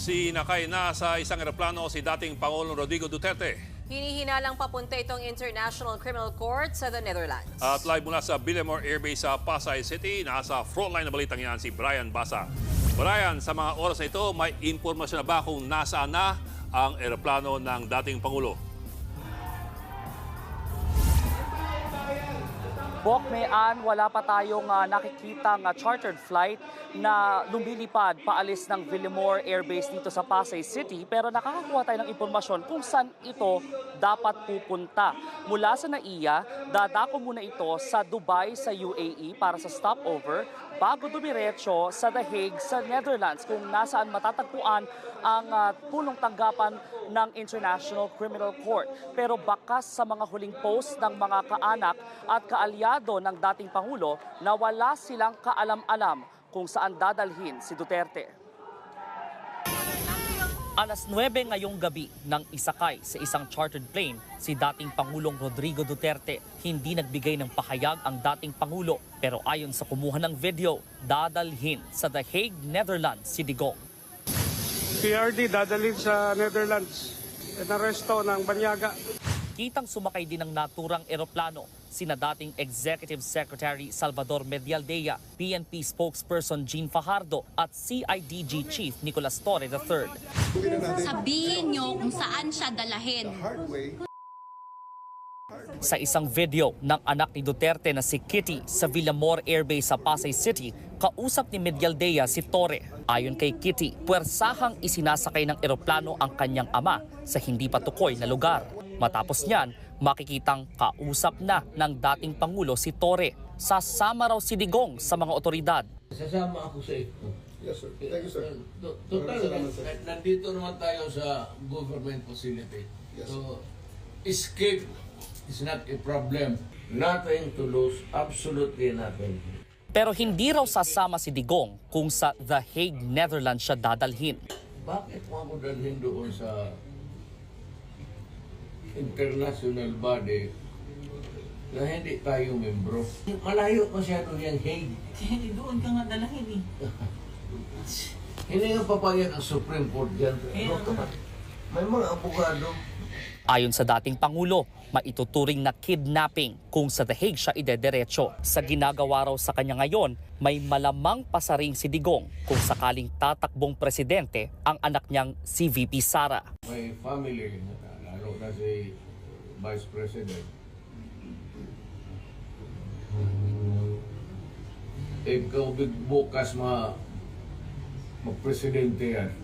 Sinakay na sa isang eroplano si dating Pangulong Rodrigo Duterte. Hinihinalang papunta itong International Criminal Court sa the Netherlands. At live mula sa Villamor Air Base sa Pasay City, nasa frontline na balitang yan si Brian Basa. Brian, sa mga oras na ito, may impormasyon na ba kung nasaan na ang eroplano ng dating Pangulo? Bokmean, wala pa tayong nakikitang chartered flight na lumilipad paalis ng Villamor Air Base dito sa Pasay City, pero nakakakuha tayo ng impormasyon kung saan ito dapat pupunta. Mula sa NAIA, dadako muna ito sa Dubai sa UAE para sa stopover bago dumiretso sa The Hague sa Netherlands kung nasaan matatagpuan ang punong tanggapan ng International Criminal Court. Pero bakas sa mga huling post ng mga kaanak at kaalyado ng dating Pangulo na wala silang kaalam-alam kung saan dadalhin si Duterte. Alas 9 ngayong gabi nang isakay sa isang chartered plane si dating Pangulong Rodrigo Duterte. Hindi nagbigay ng pahayag ang dating Pangulo pero ayon sa kumuha ng video, dadalhin sa The Hague, Netherlands si Digong. PRD dadalhin sa Netherlands. Inaresto ng Banyaga. Kitang sumakay din ng naturang eroplano sina dating Executive Secretary Salvador Medialdea, PNP spokesperson Jean Fajardo at CIDG Chief Nicolas Torre III. Sabihin nyo kung saan siya dalahin. Sa isang video ng anak ni Duterte na si Kitty sa Villamor Air Base sa Pasay City, kausap ni Medialdea si Torre. Ayon kay Kitty, puwersahang isinasakay ng eroplano ang kanyang ama sa hindi patukoy na lugar. Matapos niyan, makikitang kausap na ng dating Pangulo si Torre. Sasama raw si Digong sa mga otoridad. Sasama ako sa ito. Yes, sir. Thank you, sir. Total, nandito naman tayo sa government facility. Yes. So, escape is not a problem. Nothing to lose, absolutely nothing. Pero hindi raw sasama si Digong kung sa The Hague, Netherlands siya dadalhin. Bakit mo ako dalhin doon sa international body na hindi tayo membro? Malayo masyado yung Hague. Hindi doon ka nga dalahin eh. Hindi nga papayag ang Supreme Court dyan. May mga abogado. Ayon sa dating Pangulo, maituturing na kidnapping kung sa The Hague siya idederecho. Sa ginagawa raw sa kanya ngayon, may malamang pasaring si Digong kung sakaling tatakbong presidente ang anak niyang si VP Sara. May family, lalo na si Vice President. Ikaw bukas mag-presidente yan.